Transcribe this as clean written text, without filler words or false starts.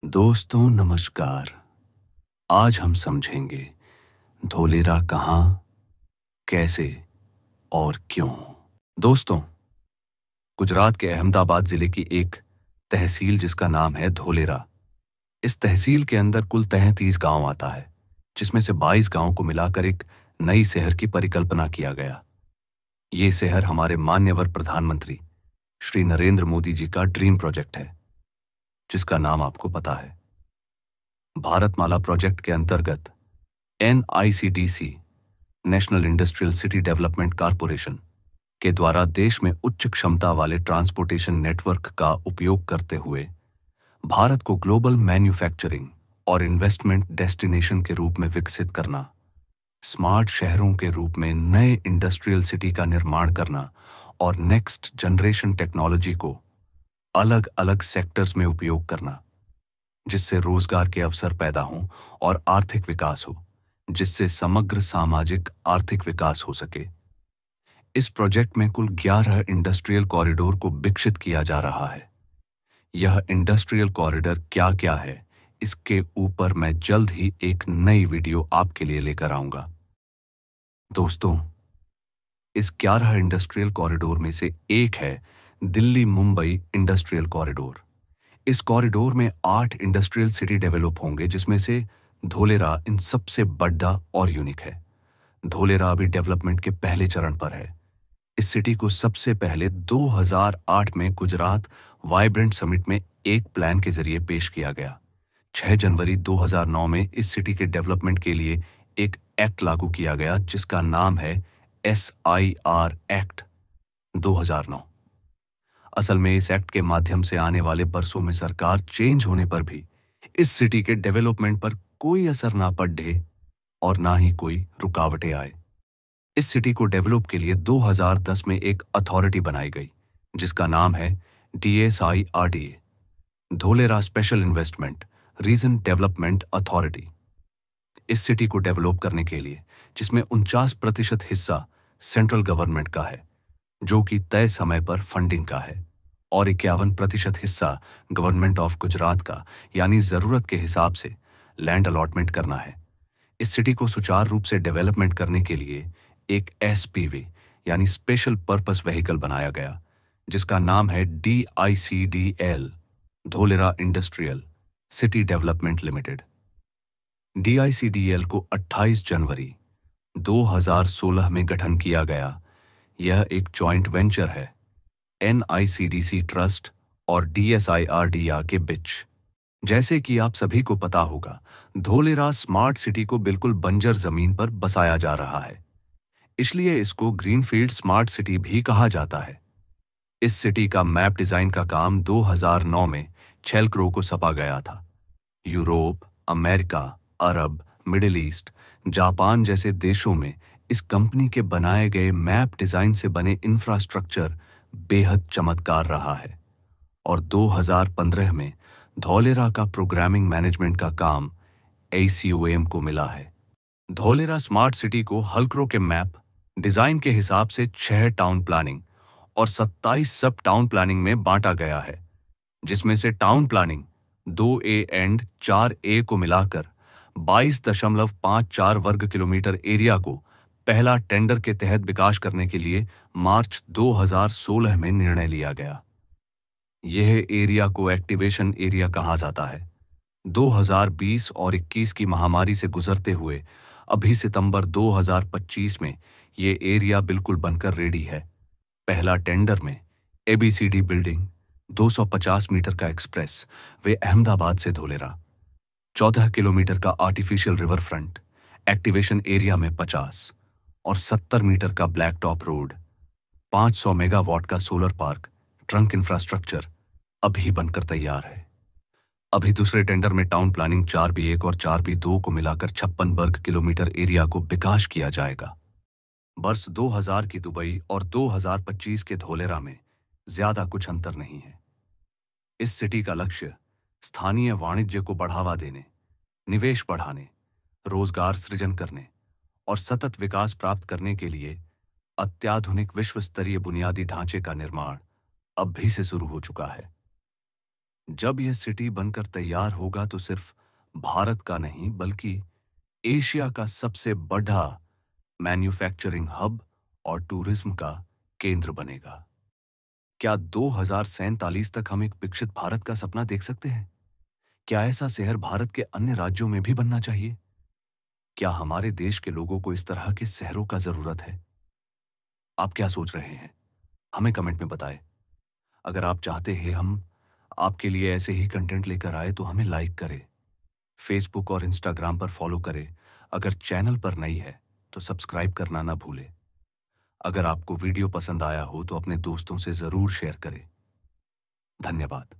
दोस्तों नमस्कार। आज हम समझेंगे धोलेरा कहाँ, कैसे और क्यों। दोस्तों, गुजरात के अहमदाबाद जिले की एक तहसील जिसका नाम है धोलेरा। इस तहसील के अंदर कुल 33 गांव आता है, जिसमें से 22 गांव को मिलाकर एक नई शहर की परिकल्पना किया गया। ये शहर हमारे मान्यवर प्रधानमंत्री श्री नरेंद्र मोदी जी का ड्रीम प्रोजेक्ट है, जिसका नाम आपको पता है। भारतमाला प्रोजेक्ट के अंतर्गत NICDC national industrial city development corporation के द्वारा देश में उच्च क्षमता वाले ट्रांसपोर्टेशन नेटवर्क का उपयोग करते हुए भारत को ग्लोबल मैन्युफैक्चरिंग और इन्वेस्टमेंट डेस्टिनेशन के रूप में विकसित करना, स्मार्ट शहरों के रूप में नए इंडस्ट्रियल सिटी का निर्माण करना और नेक्स्ट जनरेशन टेक्नोलॉजी को अलग अलग सेक्टर्स में उपयोग करना, जिससे रोजगार के अवसर पैदा हों और आर्थिक विकास हो, जिससे समग्र सामाजिक आर्थिक विकास हो सके। इस प्रोजेक्ट में कुल 11 इंडस्ट्रियल कॉरिडोर को विकसित किया जा रहा है। यह इंडस्ट्रियल कॉरिडोर क्या क्या है, इसके ऊपर मैं जल्द ही एक नई वीडियो आपके लिए लेकर आऊंगा। दोस्तों, इस 11 इंडस्ट्रियल कॉरिडोर में से एक है दिल्ली मुंबई इंडस्ट्रियल कॉरिडोर। इस कॉरिडोर में 8 इंडस्ट्रियल सिटी डेवलप होंगे, जिसमें से धोलेरा इन सबसे बड़ा और यूनिक है। धोलेरा अभी डेवलपमेंट के पहले चरण पर है। इस सिटी को सबसे पहले 2008 में गुजरात वाइब्रेंट समिट में एक प्लान के जरिए पेश किया गया। 6 जनवरी 2009 में इस सिटी के डेवलपमेंट के लिए एक एक्ट लागू किया गया, जिसका नाम है SIR एक्ट 2009। असल में इस एक्ट के माध्यम से आने वाले बरसों में सरकार चेंज होने पर भी इस सिटी के डेवलपमेंट पर कोई असर ना पड़े और ना ही कोई रुकावटें आए। इस सिटी को डेवलप के लिए 2010 में एक अथॉरिटी बनाई गई, जिसका नाम है DSIRDA, Dholera special investment region development authority. इस सिटी को डेवलप करने के लिए, जिसमें 49% हिस्सा सेंट्रल गवर्नमेंट का है, जो कि तय समय पर फंडिंग का है, और 51% हिस्सा गवर्नमेंट ऑफ गुजरात का, यानी जरूरत के हिसाब से लैंड अलॉटमेंट करना है। इस सिटी को सुचारू रूप से डेवलपमेंट करने के लिए एक SPV यानी स्पेशल पर्पस व्हीकल बनाया गया, जिसका नाम है DICDL, Dholera industrial city development limited. DICDL को 28 जनवरी 2016 में गठन किया गया। यह एक जॉइंट वेंचर है NICDC ट्रस्ट और DSIRDA के बीच। जैसे कि आप सभी को पता होगा, धोलेरा स्मार्ट सिटी को बिल्कुल बंजर जमीन पर बसाया जा रहा है, इसलिए इसको ग्रीनफील्ड स्मार्ट सिटी भी कहा जाता है। इस सिटी का मैप डिजाइन का काम 2009 में छेलक्रो को सौंपा गया था। यूरोप, अमेरिका, अरब, मिडिल ईस्ट, जापान जैसे देशों में इस कंपनी के बनाए गए मैप डिजाइन से बने इंफ्रास्ट्रक्चर बेहद चमत्कार रहा है, और 2015 में धोलेरा का प्रोग्रामिंग मैनेजमेंट का काम ACOM को मिला है। धोलेरा स्मार्ट सिटी को हल्क्रो के मैप डिजाइन के हिसाब से 6 टाउन प्लानिंग और 27 सब टाउन प्लानिंग में बांटा गया है, जिसमें से town planning 2A and 4A को मिलाकर 22.54 वर्ग किलोमीटर एरिया को पहला टेंडर के तहत विकास करने के लिए मार्च 2016 में निर्णय लिया गया। यह एरिया को एक्टिवेशन एरिया कहा जाता है। 2020 और 21 की महामारी से गुजरते हुए अभी सितंबर 2025 में ये एरिया बिल्कुल बनकर रेडी है। पहला टेंडर में ABCD बिल्डिंग, 250 मीटर का एक्सप्रेस वे अहमदाबाद से धोलेरा, 14 किलोमीटर का artificial river front, activation area में 50 और 70 मीटर का ब्लैक टॉप रोड, 500 मेगावाट का सोलर पार्क, ट्रंक इंफ्रास्ट्रक्चर अभी बनकर तैयार है। अभी दूसरे टेंडर में टाउन प्लानिंग 4B1 और 4B2 को मिलाकर 56 वर्ग किलोमीटर एरिया को विकास किया जाएगा। वर्ष 2000 की दुबई और 2025 के धोलेरा में ज्यादा कुछ अंतर नहीं है। इस सिटी का लक्ष्य स्थानीय वाणिज्य को बढ़ावा देने, निवेश बढ़ाने, रोजगार सृजन करने और सतत विकास प्राप्त करने के लिए अत्याधुनिक विश्व स्तरीय बुनियादी ढांचे का निर्माण अब भी से शुरू हो चुका है। जब यह सिटी बनकर तैयार होगा तो सिर्फ भारत का नहीं बल्कि एशिया का सबसे बड़ा मैन्युफैक्चरिंग हब और टूरिज्म का केंद्र बनेगा। क्या 2047 तक हम एक विकसित भारत का सपना देख सकते हैं? क्या ऐसा शहर भारत के अन्य राज्यों में भी बनना चाहिए? क्या हमारे देश के लोगों को इस तरह के शहरों का जरूरत है? आप क्या सोच रहे हैं? हमें कमेंट में बताएं। अगर आप चाहते हैं हम आपके लिए ऐसे ही कंटेंट लेकर आए तो हमें लाइक करें, फेसबुक और इंस्टाग्राम पर फॉलो करें। अगर चैनल पर नई है तो सब्सक्राइब करना ना भूलें। अगर आपको वीडियो पसंद आया हो तो अपने दोस्तों से जरूर शेयर करें। धन्यवाद।